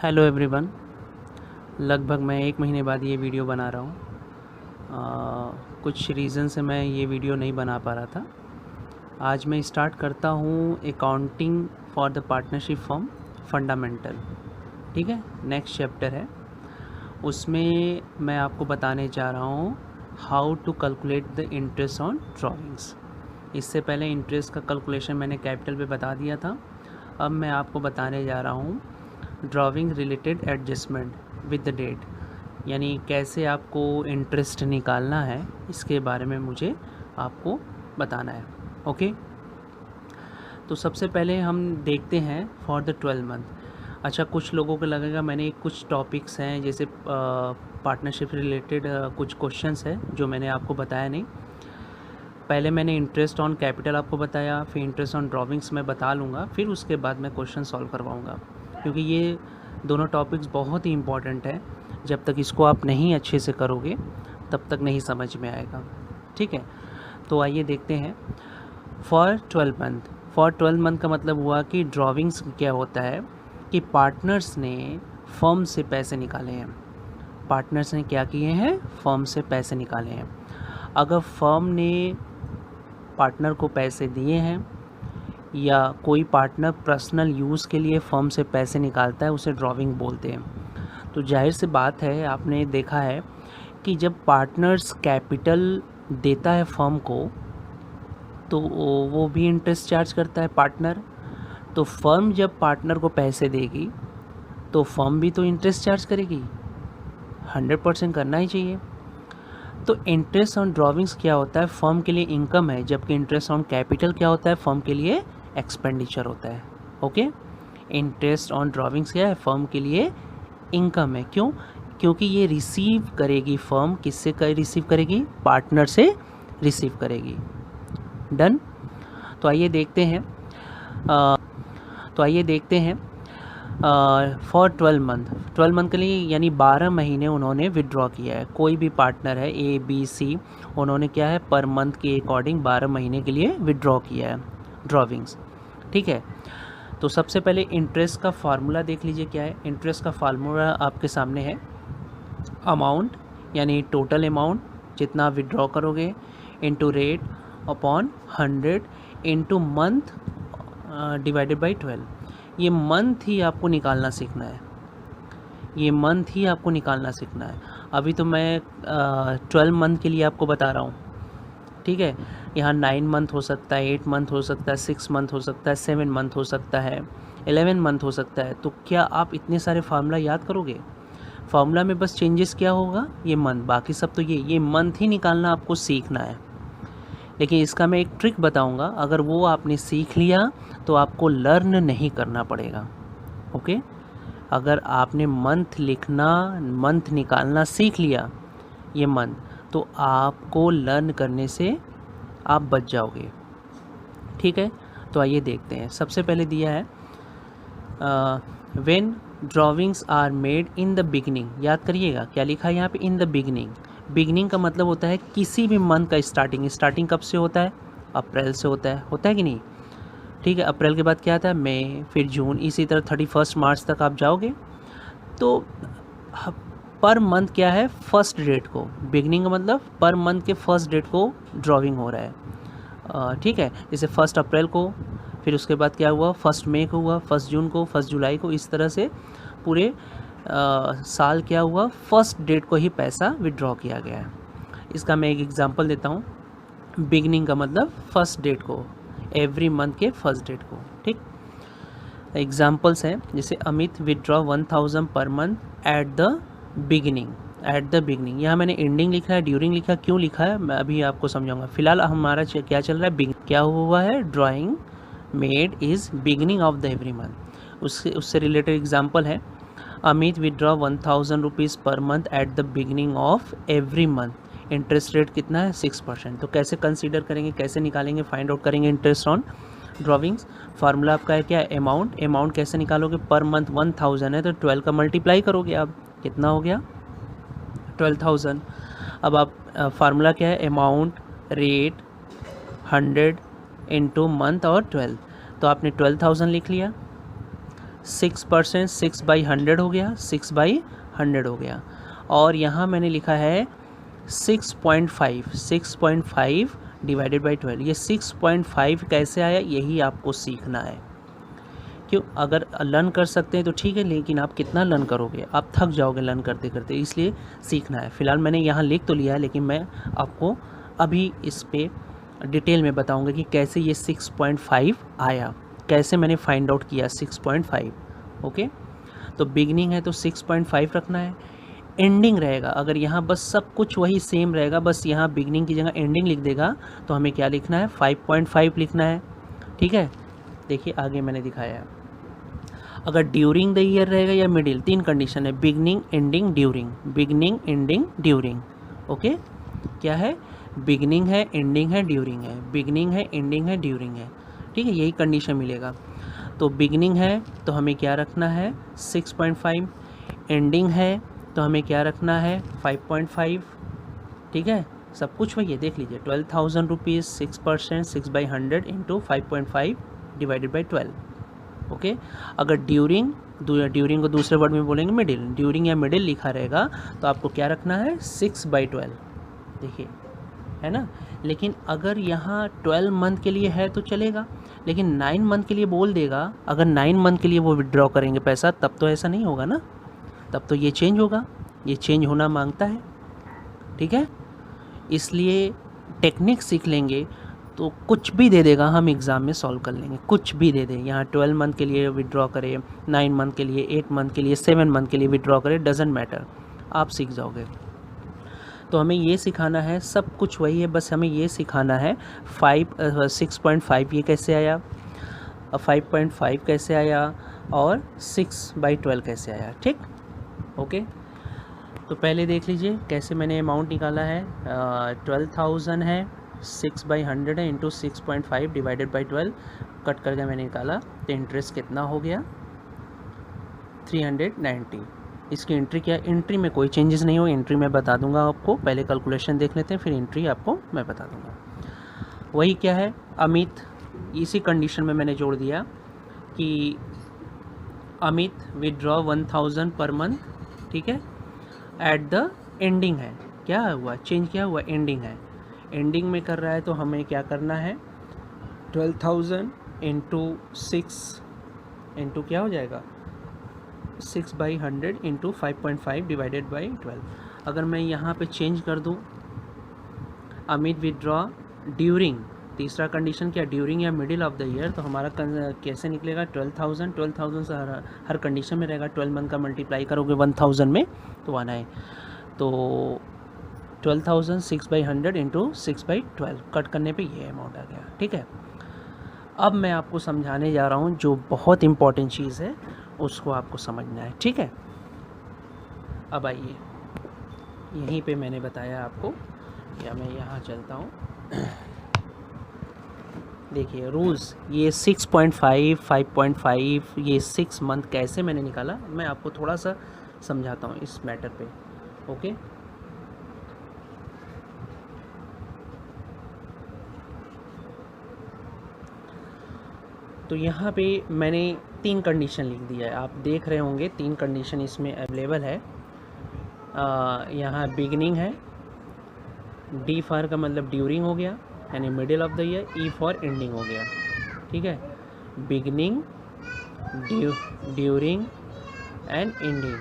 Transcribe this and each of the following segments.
Hello everyone. लगभग मैं 1 महीने बाद ये वीडियो बना रहा हूँ। कुछ रीज़न से मैं ये वीडियो नहीं बना पा रहा था। आज मैं स्टार्ट करता हूँ accounting for the partnership firm fundamental. ठीक है, नेक्स्ट चैप्टर है। उसमें मैं आपको बताने जा रहा हूँ how to calculate the interest on drawings. इससे पहले इंटरेस्ट का कैलकुलेशन मैंने कैपिटल पे बता दिया था। अब मैं आपको बताने जा रहा हूँ drawing related adjustment with the date, यानी कैसे आपको इंटरेस्ट निकालना है, इसके बारे में मुझे आपको बताना है। ओके, तो सबसे पहले हम देखते हैं फॉर द 12 मंथ। अच्छा, कुछ लोगों को लगेगा मैंने कुछ टॉपिक्स हैं जैसे पार्टनरशिप रिलेटेड कुछ क्वेश्चंस है जो मैंने आपको बताया नहीं। पहले मैंने इंटरेस्ट ऑन कैपिटल आपको बताया, फिर इंटरेस्ट ऑन ड्राइंग्स मैं बता लूँगा, फिर उसके बाद मैं क्वेश्चन सॉल्व करवाऊँगा, क्योंकि ये दोनों टॉपिक्स बहुत ही इम्पॉर्टेंट है। जब तक इसको आप नहीं अच्छे से करोगे तब तक नहीं समझ में आएगा। ठीक है, तो आइए देखते हैं फॉर 12 मंथ। फॉर 12 मंथ का मतलब हुआ कि ड्राइंग्स क्या होता है कि पार्टनर्स ने फर्म से पैसे निकाले हैं। पार्टनर्स ने क्या किए हैं? फर्म से पैसे निकाले हैं। अगर फर्म ने पार्टनर को पैसे दिए हैं या कोई पार्टनर पर्सनल यूज़ के लिए फर्म से पैसे निकालता है, उसे ड्राइंग बोलते हैं। तो जाहिर सी बात है, आपने देखा है कि जब पार्टनर्स कैपिटल देता है फर्म को तो वो भी इंटरेस्ट चार्ज करता है पार्टनर। तो फर्म जब पार्टनर को पैसे देगी तो फर्म भी तो इंटरेस्ट चार्ज करेगी, 100% करना ही चाहिए। तो इंटरेस्ट ऑन ड्राइंग्स क्या होता है? फर्म के लिए इनकम है, जबकि इंटरेस्ट ऑन कैपिटल क्या होता है? फर्म के लिए एक्सपेंडिचर होता है। ओके, इंटरेस्ट ऑन ड्राइंग्स क्या है? फर्म के लिए इनकम है। क्यों? क्योंकि ये रिसीव करेगी फर्म। किससे रिसीव करेगी? पार्टनर से रिसीव करेगी। डन। तो आइए देखते हैं फॉर 12 मंथ। 12 मंथ के लिए यानी 12 महीने उन्होंने विड्रॉ किया है। कोई भी पार्टनर है ए बी सी, उन्होंने क्या है पर मंथ के अकॉर्डिंग 12 महीने के लिए विड्रॉ किया है ड्राइंग्स। ठीक है, तो सबसे पहले इंटरेस्ट का फार्मूला देख लीजिए क्या है। इंटरेस्ट का फार्मूला आपके सामने है। अमाउंट यानी टोटल अमाउंट जितना विड्रॉ करोगे into rate upon 100 into month divided by 12। ये मंथ ही आपको निकालना सीखना है। ये मंथ ही आपको निकालना सीखना है। अभी तो मैं 12 मंथ के लिए आपको बता रहा हूँ। ठीक है, यहाँ 9 मंथ हो सकता है, 8 मंथ हो सकता है, 6 मंथ हो सकता है, 7 मंथ हो सकता है, 11 मंथ हो सकता है। तो क्या आप इतने सारे फार्मूला याद करोगे? फार्मूला में बस चेंजेस क्या होगा? ये मंथ, बाकी सब तो ये मंथ ही निकालना आपको सीखना है। लेकिन इसका मैं एक ट्रिक बताऊंगा, अगर वो आपने सीख लिया तो आपको लर्न नहीं करना पड़ेगा। ओके, अगर आपने मंथ लिखना, मंथ निकालना सीख लिया ये मंथ, तो आपको लर्न करने से आप बच जाओगे। ठीक है, तो आइए देखते हैं। सबसे पहले दिया है when drawings are made in the beginning. याद करिएगा क्या लिखा है यहाँ पे? इन द बिगिनिंग। बिगिनिंग का मतलब होता है किसी भी मंथ का स्टार्टिंग। स्टार्टिंग कब से होता है? अप्रैल से होता है कि नहीं? ठीक है, अप्रैल के बाद क्या आता है? मई, फिर जून, इसी तरह 31 मार्च तक आप जाओगे तो पर मंथ क्या है? फर्स्ट डेट को। बिगिनिंग का मतलब पर मंथ के फर्स्ट डेट को ड्राइंग हो रहा है। ठीक है, जैसे 1 अप्रैल को, फिर उसके बाद क्या हुआ? 1 मई को हुआ, 1 जून को, 1 जुलाई को। इस तरह से पूरे साल क्या हुआ? फर्स्ट डेट को ही पैसा विड्रॉ किया गया है। इसका मैं एक एग्जांपल देता हूँ। बिगिनिंग का मतलब फर्स्ट डेट को, एवरी मंथ के फर्स्ट डेट को। ठीक, एग्जांपल्स हैं जैसे Amit withdraw 1000 per month at the beginning. At the beginning, यहाँ मैंने एंडिंग लिखा है, ड्यूरिंग लिखा है। क्यों लिखा है मैं अभी आपको समझाऊंगा। फिलहाल हमारा क्या चल रहा है? क्या हुआ है? Drawing made is beginning of the every month. उससे रिलेटेड एग्जाम्पल है Amit withdraw 1000 rupees per month at the beginning of every month. Interest rate कितना है? 6%। तो कैसे कंसीडर करेंगे, कैसे निकालेंगे, फाइंड आउट करेंगे इंटरेस्ट ऑन ड्राइंग्स? फार्मूला आपका है क्या? अमाउंट। अमाउंट कैसे निकालोगे? पर मंथ 1000 है तो 12 का मल्टीप्लाई करोगे आप। कितना हो गया? 12,000। अब आप फार्मूला क्या है? अमाउंट, रेट, 100 इंटू मंथ और 12। तो आपने 12,000 लिख लिया। 6%, 6/100 हो गया, 6/100 हो गया। और यहाँ मैंने लिखा है 6.5 डिवाइडेड बाई 12। ये 6.5 कैसे आया, यही आपको सीखना है। क्यों, अगर लर्न कर सकते हैं तो ठीक है, लेकिन आप कितना लर्न करोगे, आप थक जाओगे लर्न करते करते, इसलिए सीखना है। फ़िलहाल मैंने यहाँ लिख तो लिया है, लेकिन मैं आपको अभी इस पे डिटेल में बताऊंगा कि कैसे ये 6.5 आया, कैसे मैंने फाइंड आउट किया 6.5। ओके, तो बिगनिंग है तो 6.5 रखना है। एंडिंग रहेगा, अगर यहाँ बस सब कुछ वही सेम रहेगा, बस यहाँ बिगनिंग की जगह एंडिंग लिख देगा, तो हमें क्या लिखना है, 5.5 लिखना है। ठीक है, देखिए आगे मैंने दिखाया है। अगर ड्यूरिंग द ईयर रहेगा या मिडिल, 3 कंडीशन है, beginning, ending, during. Beginning, ending, during. Okay, क्या है, बिगनिंग है, एंडिंग है, ड्यूरिंग है। बिगनिंग है, एंडिंग है, ड्यूरिंग है। ठीक है, यही कंडीशन मिलेगा। तो बिगनिंग है तो हमें क्या रखना है, 6.5। एंडिंग है तो हमें क्या रखना है, 5.5। ठीक है, सब कुछ वही है, देख लीजिए। 12,000 rupees, 6%, 6/100 into 5.5 divided by 12। Okay, अगर ड्यूरिंग को दूसरे वर्ड में बोलेंगे मिडिल, ड्यूरिंग या मिडिल लिखा रहेगा तो आपको क्या रखना है, 6/12। देखिए, है ना। लेकिन अगर यहाँ 12 मंथ के लिए है तो चलेगा, लेकिन 9 मंथ के लिए बोल देगा, अगर 9 मंथ के लिए वो विड्रॉ करेंगे पैसा, तब तो ऐसा नहीं होगा ना, तब तो ये चेंज होगा, ये चेंज होना मांगता है। ठीक है, इसलिए टेक्निक सीख लेंगे तो कुछ भी दे देगा, हम एग्ज़ाम में सॉल्व कर लेंगे, कुछ भी दे दे। यहाँ 12 मंथ के लिए विड्रॉ करें, 9 मंथ के लिए, 8 मंथ के लिए, 7 मंथ के लिए विड्रॉ करें, डजेंट मैटर, आप सीख जाओगे। तो हमें ये सिखाना है, सब कुछ वही है, बस हमें ये सिखाना है 6.5 ये कैसे आया, 5.5 कैसे आया, और 6/12 कैसे आया। ठीक, ओके। तो पहले देख लीजिए कैसे मैंने अमाउंट निकाला है। 12,000 है, 6/100 है, इंटू 6.5 डिवाइडेड बाई 12 कट करके मैंने निकाला, तो इंटरेस्ट कितना हो गया, 390। इसकी एंट्री क्या है, एंट्री में कोई चेंजेस नहीं हो, एंट्री मैं बता दूंगा आपको, पहले कैलकुलेशन देख लेते हैं, फिर एंट्री आपको मैं बता दूंगा। वही क्या है, अमित, इसी कंडीशन में मैंने जोड़ दिया कि अमित विड्रॉ 1,000 पर मंथ। ठीक है, एट द एंडिंग है, क्या हुआ, चेंज क्या हुआ, एंडिंग है। एंडिंग में कर रहा है तो हमें क्या करना है, 12,000 इंटू 6 इंटू क्या हो जाएगा, 6/100 इंटू 5.5 डिवाइडेड बाई 12। अगर मैं यहाँ पे चेंज कर दूँ, अमित विड्रॉ ड्यूरिंग, तीसरा कंडीशन क्या, ड्यूरिंग या मिडिल ऑफ द ईयर, तो हमारा कैसे निकलेगा, 12,000 से हर कंडीशन में रहेगा, 12 मंथ का मल्टीप्लाई करोगे 1,000 में तो आना है। तो 12,000 6/100 इंटू 6/12 कट करने पे ये अमाउंट आ गया। ठीक है, अब मैं आपको समझाने जा रहा हूँ जो बहुत इम्पॉर्टेंट चीज़ है, उसको आपको समझना है। ठीक है, अब आइए, यहीं पे मैंने बताया आपको, या मैं यहाँ चलता हूँ। देखिए रूल्स, ये 6.5, 5.5, ये 6 मंथ कैसे मैंने निकाला, मैं आपको थोड़ा सा समझाता हूँ इस मैटर पे। ओके, तो यहाँ पे मैंने 3 कंडीशन लिख दिया है, आप देख रहे होंगे 3 कंडीशन इसमें अवेलेबल है। यहाँ बिगिनिंग है, डी फॉर का मतलब ड्यूरिंग हो गया, यानी middle of the year, E for ending हो गया। ठीक है, beginning, during and ending.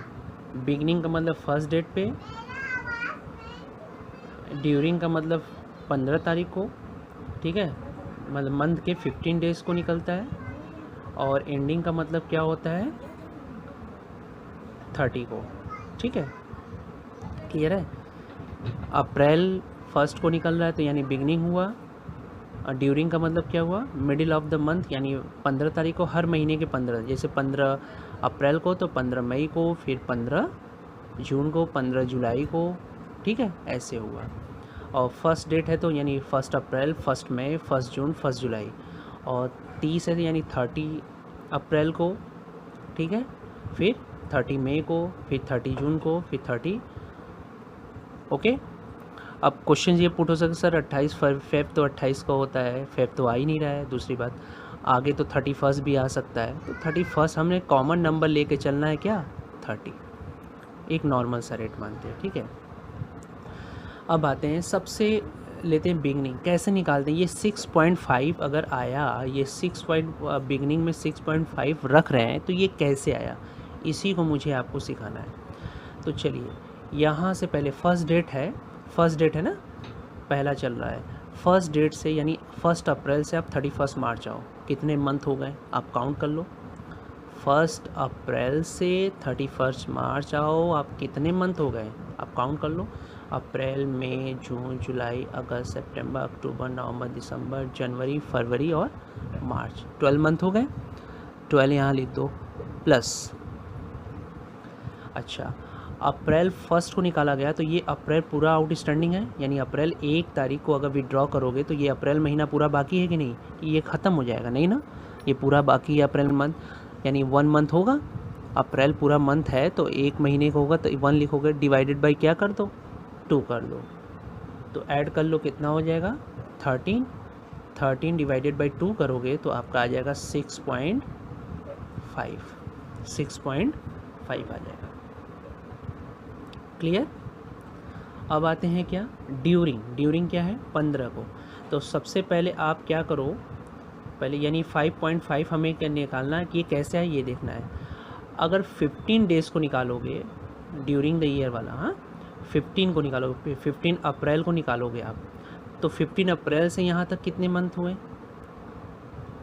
Beginning का मतलब फर्स्ट डेट पे, ड्यूरिंग का मतलब 15 तारीख को, ठीक है, मतलब मंथ के 15 डेज को निकलता है, और एंडिंग का मतलब क्या होता है, 30 को। ठीक है, क्लियर है। अप्रैल 1 को निकल रहा है तो यानी बिगनिंग हुआ, और ड्यूरिंग का मतलब क्या हुआ, मिडिल ऑफ द मंथ, यानी 15 तारीख को, हर महीने के 15, जैसे 15 अप्रैल को तो 15 मई को, फिर 15 जून को, 15 जुलाई को। ठीक है, ऐसे हुआ। और फर्स्ट डेट है तो यानी 1 अप्रैल, 1 मई, 1 जून, 1 जुलाई, और 30 है तो यानी 30 अप्रैल को। ठीक है, फिर 30 मई को, फिर 30 जून को, फिर 30। ओके, अब क्वेश्चन ये पुट हो सकता है, सर 28 फेब तो 28 को होता है, फेब तो आ ही नहीं रहा है। दूसरी बात, आगे तो 31 भी आ सकता है, तो 31 हमने कॉमन नंबर लेके चलना है क्या, 30, एक नॉर्मल सा रेट मानते हैं, ठीक है। अब आते हैं सबसे, लेते हैं बिगनिंग, कैसे निकालते हैं ये 6.5 अगर आया, ये बिगनिंग में 6.5 रख रहे हैं तो ये कैसे आया, इसी को मुझे आपको सिखाना है। तो चलिए यहाँ से पहले फर्स्ट डेट है ना, पहला चल रहा है, फर्स्ट डेट से यानी 1 अप्रैल से आप 31 मार्च आओ, कितने मंथ हो गए आप काउंट कर लो। 1 अप्रैल से 31 मार्च आओ, आप कितने मंथ हो गए आप काउंट कर लो। अप्रैल, मई, जून, जुलाई, अगस्त, सितंबर, अक्टूबर, नवंबर, दिसंबर, जनवरी, फरवरी और मार्च, 12 मंथ हो गए। 12 यहाँ लिख दो प्लस, अच्छा अप्रैल 1 को निकाला गया तो ये अप्रैल पूरा आउटस्टैंडिंग है, यानी अप्रैल 1 तारीख को अगर विड्रॉ करोगे तो ये अप्रैल महीना पूरा बाकी है कि नहीं, कि ये ख़त्म हो जाएगा, नहीं ना, ये पूरा बाकी है अप्रैल मंथ, यानी 1 मंथ होगा। अप्रैल पूरा मंथ है तो 1 महीने का होगा तो 1 लिखोगे, डिवाइडेड बाई क्या कर दो, 2 कर दो, तो ऐड कर लो कितना हो जाएगा 13 डिवाइडेड बाई 2 करोगे तो आपका आ जाएगा 6.5 आ जाएगा। क्लियर। अब आते हैं क्या, ड्यूरिंग क्या है 15 को, तो सबसे पहले आप क्या करो, पहले यानी 5.5 हमें क्या निकालना है कि ये कैसे है ये देखना है। अगर 15 डेज़ को निकालोगे ड्यूरिंग द ईयर वाला, हाँ 15 को निकालोगे, 15 अप्रैल को निकालोगे आप, तो 15 अप्रैल से यहाँ तक कितने मंथ हुए,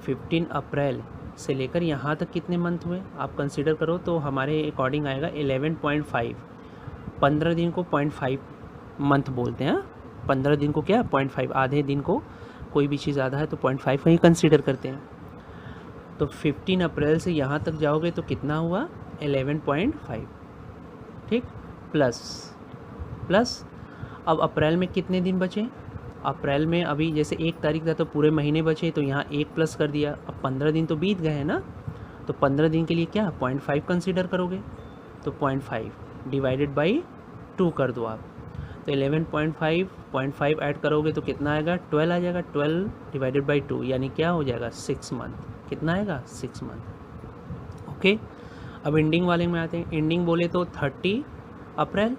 15 अप्रैल से लेकर यहाँ तक कितने मंथ हुए आप कंसीडर करो, तो हमारे अकॉर्डिंग आएगा 11.5। 15 दिन को 0.5 मंथ बोलते हैं, 15 दिन को क्या 0.5, आधे दिन को कोई भी चीज़ आधा है तो 0.5 ही कंसीडर करते हैं। तो 15 अप्रैल से यहाँ तक जाओगे तो कितना हुआ 11.5, ठीक, प्लस अब अप्रैल में कितने दिन बचे, अप्रैल में अभी जैसे 1 तारीख था तो पूरे महीने बचे, तो यहाँ 1 प्लस कर दिया, अब 15 दिन तो बीत गए हैं ना, तो 15 दिन के लिए क्या 0.5 कंसीडर करोगे, तो 0.5 डिवाइडेड बाई 2 कर दो आप, तो 11.5 0.5 ऐड करोगे तो कितना आएगा 12 आ जाएगा, 12 डिवाइडेड बाई 2 यानी क्या हो जाएगा 6 मंथ, कितना आएगा 6 मंथ। ओके, अब एंडिंग वाले में आते हैं। एंडिंग बोले तो 30 अप्रैल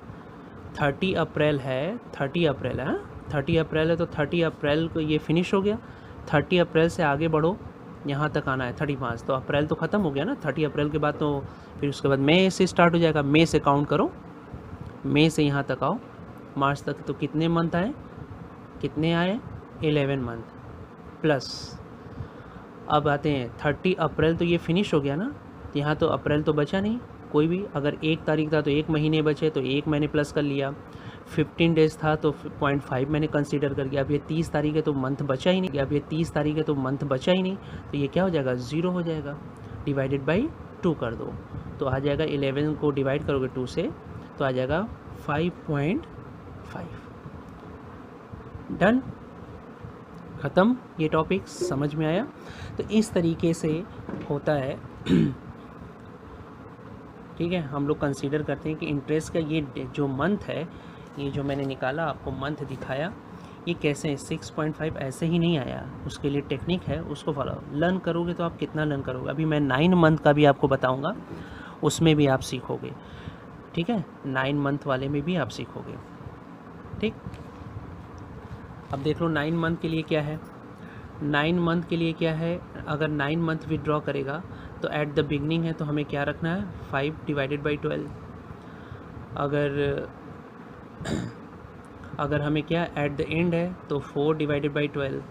है, 30 अप्रैल है, 30 अप्रैल है तो 30 अप्रैल को ये फिनिश हो गया। 30 अप्रैल से आगे बढ़ो, यहाँ तक आना है 35, तो अप्रैल तो ख़त्म हो गया ना, 30 अप्रैल के बाद तो फिर उसके बाद मई से स्टार्ट हो जाएगा, मई से काउंट करो, मई से यहाँ तक आओ, मार्च तक, तो कितने मंथ आए, कितने आए 11 मंथ प्लस। अब आते हैं 30 अप्रैल तो ये फिनिश हो गया ना, यहाँ तो अप्रैल तो बचा नहीं कोई भी, अगर 1 तारीख था तो 1 महीने बचे तो 1 महीने प्लस कर लिया, 15 डेज़ था तो 0.5 मैंने कंसीडर कर लिया, अब ये 30 तारीख है तो मंथ बचा ही नहीं, अब ये 30 तारीख है तो मंथ बचा ही नहीं, तो ये क्या हो जाएगा 0 हो जाएगा, डिवाइडेड बाई 2 कर दो, तो आ जाएगा 11 को डिवाइड करोगे 2 से तो आ जाएगा 5.5। डन, ख़त्म, ये टॉपिक समझ में आया। तो इस तरीके से होता है ठीक है। हम लोग कंसीडर करते हैं कि इंटरेस्ट का ये जो मंथ है, ये जो मैंने निकाला आपको मंथ दिखाया, ये कैसे है 6.5 ऐसे ही नहीं आया, उसके लिए टेक्निक है, उसको फॉलो लर्न करोगे तो आप कितना लर्न करोगे। अभी मैं 9 मंथ का भी आपको बताऊंगा, उसमें भी आप सीखोगे, ठीक है, 9 मंथ वाले में भी आप सीखोगे, ठीक। अब देख लो 9 मंथ के लिए क्या है, 9 मंथ के लिए क्या है, अगर 9 मंथ विड्रॉ करेगा तो एट द बिगनिंग है तो हमें क्या रखना है 5 डिवाइडेड बाई 12, अगर हमें क्या एट द एंड है तो 4 डिवाइडेड बाई 12,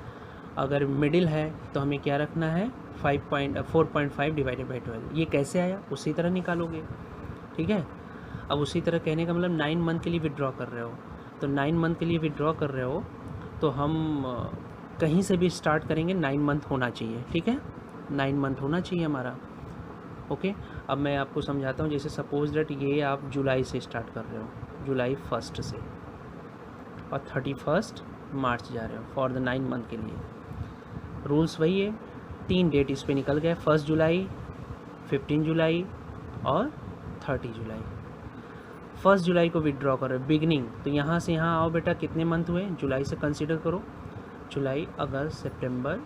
अगर मिडिल है तो हमें क्या रखना है 4.5 डिवाइडेड बाई 12। ये कैसे आया उसी तरह निकालोगे, ठीक है। अब उसी तरह कहने का मतलब 9 मंथ के लिए विड्रॉ कर रहे हो, तो 9 मंथ के लिए विड्रॉ कर रहे हो तो हम कहीं से भी स्टार्ट करेंगे 9 मंथ होना चाहिए, ठीक है, 9 मंथ होना चाहिए हमारा। ओके, अब मैं आपको समझाता हूँ। जैसे सपोज दैट ये आप जुलाई से स्टार्ट कर रहे हो, जुलाई 1 से, और 31 मार्च जा रहे हो फॉर द 9 मंथ के लिए। रूल्स वही है, 3 डेट इस पे निकल गए, 1 जुलाई, 15 जुलाई और 30 जुलाई। 1 जुलाई को विड्रॉ करो बिगनिंग, तो यहाँ से यहाँ आओ बेटा, कितने मंथ हुए जुलाई से कंसीडर करो, जुलाई, अगस्त, सितंबर,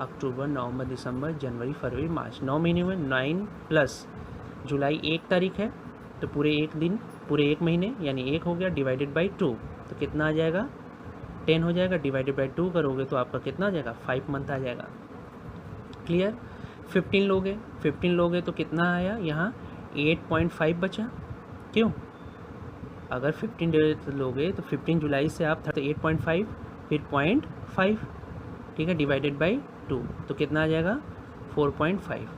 अक्टूबर, नवंबर, दिसंबर, जनवरी, फरवरी, मार्च। 9 महीने में 9 प्लस जुलाई 1 तारीख है तो पूरे एक दिन, पूरे एक महीने यानी 1 हो गया, डिवाइडेड बाई 2 तो कितना आ जाएगा 10 हो जाएगा। डिवाइडेड बाई 2 करोगे तो आपका कितना आ जाएगा 5 मंथ आ जाएगा। क्लियर। 15 लोगे तो कितना आया यहाँ 8.5 बचा। क्यों? अगर 15 डेज लोगे तो 15 जुलाई से आप 8.5 फिर 0.5, ठीक है, डिवाइडेड बाई 2 तो कितना आ जाएगा 4.5।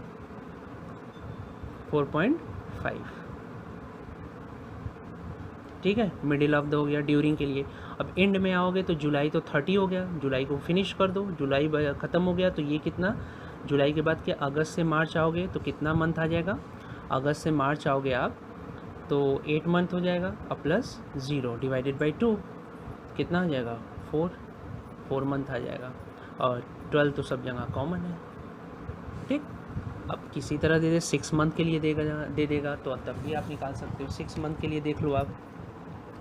ठीक है, मिडिल ऑफ द हो गया ड्यूरिंग के लिए। अब एंड में आओगे तो जुलाई तो 30 हो गया, जुलाई को फिनिश कर दो, जुलाई ख़त्म हो गया तो ये कितना, जुलाई के बाद क्या अगस्त से मार्च आओगे तो कितना मंथ आ जाएगा, अगस्त से मार्च आओगे आप तो 8 मंथ हो जाएगा और प्लस 0 डिवाइडेड बाई 2 कितना आ जाएगा 4 मंथ आ जाएगा। और 12 तो सब जगह कॉमन है। ठीक, अब किसी तरह दे दे 6 मंथ के लिए दे देगा तो तब भी आप निकाल सकते हो। 6 मंथ के लिए देख लो आप,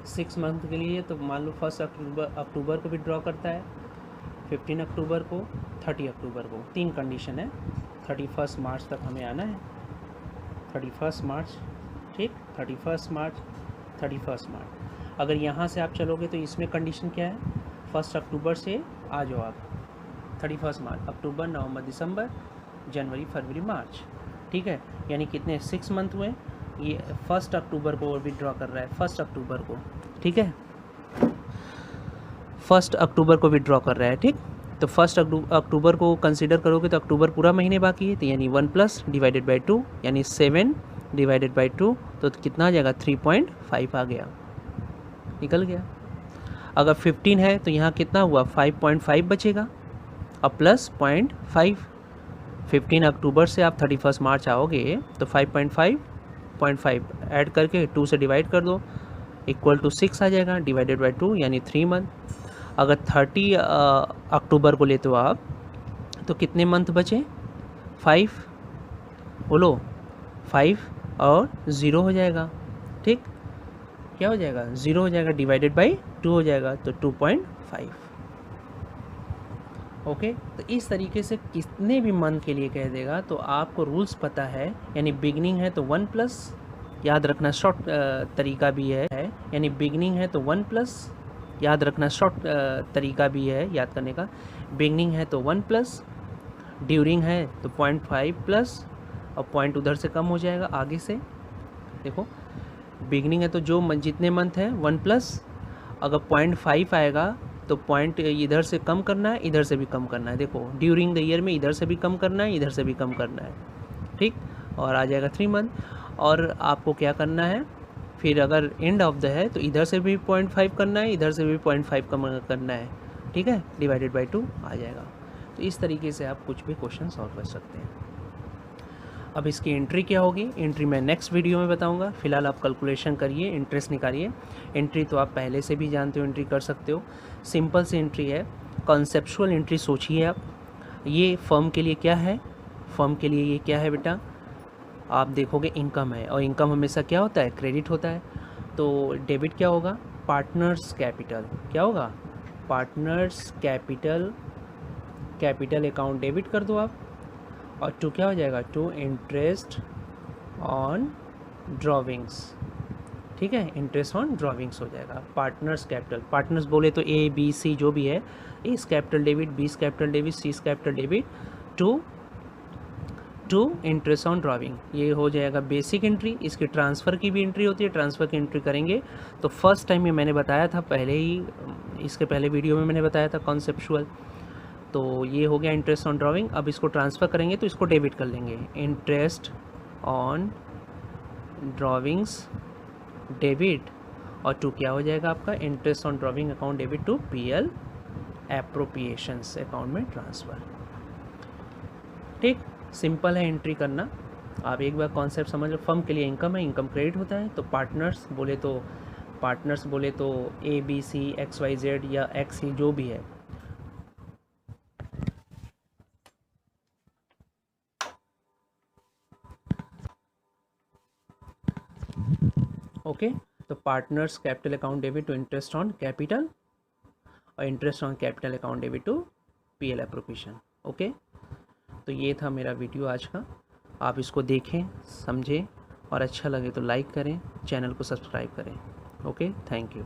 6 मंथ के लिए तो मान लो 1 अक्टूबर को विड्रॉ करता है, 15 अक्टूबर को, 30 अक्टूबर को। 3 कंडीशन है, 31 मार्च तक हमें आना है, 31 मार्च, ठीक, 31 मार्च। अगर यहाँ से आप चलोगे तो इसमें कंडीशन क्या है, 1 अक्टूबर से आ जाओ आप, 31 मार्च, अक्टूबर, नवंबर, दिसंबर, जनवरी, फरवरी, मार्च। ठीक है, यानी कितने 6 मंथ हुए। ये 1 अक्टूबर को विड्रॉ कर रहा है, 1 अक्टूबर को, ठीक है, 1 अक्टूबर को विड्रॉ कर रहा है। ठीक, तो 1 अक्टूबर को कंसीडर करोगे तो अक्टूबर पूरा महीने बाकी है, तो यानी 1 प्लस डिवाइडेड बाई 2 यानी 7 डिवाइडेड बाई 2 तो कितना आ जाएगा 3.5 आ गया, निकल गया। अगर 15 है तो यहाँ कितना हुआ 5.5 बचेगा और प्लस 0.5। 15 अक्टूबर से आप 31 मार्च आओगे तो 5.5 ऐड करके 2 से डिवाइड कर दो, इक्वल टू 6 आ जाएगा, डिवाइडेड बाई 2 यानी 3 मंथ। अगर 30 अक्टूबर को लेते हो आप तो कितने मंथ बचे 5, बोलो 5 और 0 हो जाएगा। ठीक, क्या हो जाएगा 0 हो जाएगा, डिवाइडेड बाई 2 हो जाएगा तो 2.5। ओके, तो इस तरीके से कितने भी मंथ के लिए कह देगा तो आपको रूल्स पता है। यानी बिगनिंग है तो 1 प्लस, याद रखना शॉर्ट तरीका भी है, यानी बिगनिंग है तो 1 प्लस, याद रखना शॉर्ट तरीका भी है याद करने का। बिगनिंग है तो 1 प्लस, ड्यूरिंग है तो 0.5 प्लस और पॉइंट उधर से कम हो जाएगा आगे से। देखो बिगनिंग है तो जो जितने मंथ है 1 प्लस, अगर 0.5 आएगा तो पॉइंट इधर से कम करना है, इधर से भी कम करना है। देखो ड्यूरिंग द ईयर में इधर से भी कम करना है, इधर से भी कम करना है। ठीक, और आ जाएगा 3 मंथ। और आपको क्या करना है फिर, अगर एंड ऑफ द है तो इधर से भी 0.5 करना है, इधर से भी 0.5 कम करना है। ठीक है, डिवाइडेड बाई 2 आ जाएगा। तो इस तरीके से आप कुछ भी क्वेश्चन सॉल्व कर सकते हैं। अब इसकी एंट्री क्या होगी, एंट्री मैं नेक्स्ट वीडियो में बताऊंगा। फिलहाल आप कैलकुलेशन करिए, इंटरेस्ट निकालिए। एंट्री तो आप पहले से भी जानते हो, एंट्री कर सकते हो, सिंपल सी एंट्री है। कॉन्सेप्चुअल एंट्री सोचिए आप, ये फर्म के लिए क्या है, फर्म के लिए ये क्या है बेटा, आप देखोगे इनकम है, और इनकम हमेशा क्या होता है क्रेडिट होता है। तो डेबिट क्या होगा पार्टनर्स कैपिटल, क्या होगा partners capital, capital account debit कर दो आप, और टू क्या हो जाएगा टू इंटरेस्ट ऑन ड्रॉविंग्स। ठीक है, इंटरेस्ट ऑन ड्रॉविंग्स हो जाएगा। पार्टनर्स कैपिटल, पार्टनर्स बोले तो ए बी सी जो भी है, A capital debit, B capital debit, C capital debit to interest on drawing, ये हो जाएगा बेसिक एंट्री। इसकी ट्रांसफ़र की भी एंट्री होती है, ट्रांसफ़र की एंट्री करेंगे तो फर्स्ट टाइम ये मैंने बताया था पहले ही, इसके पहले वीडियो में मैंने बताया था कॉन्सेप्चुअल। तो ये हो गया इंटरेस्ट ऑन ड्रॉविंग। अब इसको ट्रांसफ़र करेंगे तो इसको डेबिट कर लेंगे, इंटरेस्ट ऑन ड्रॉविंग्स डेबिट, और टू क्या हो जाएगा आपका interest on drawing account debit to PL appropriations account में ट्रांसफ़र। ठीक, सिंपल है एंट्री करना। आप एक बार कॉन्सेप्ट समझ लो, फर्म के लिए इनकम है, इनकम क्रेडिट होता है। तो पार्टनर्स बोले तो A B C X Y Z या एक्स सी जो भी है, ओके। तो partners capital account debit to interest on capital, और interest on capital account debit to PL appropriation. Okay, तो ये था मेरा वीडियो आज का। आप इसको देखें, समझें और अच्छा लगे तो लाइक करें, चैनल को सब्सक्राइब करें। Okay, thank you.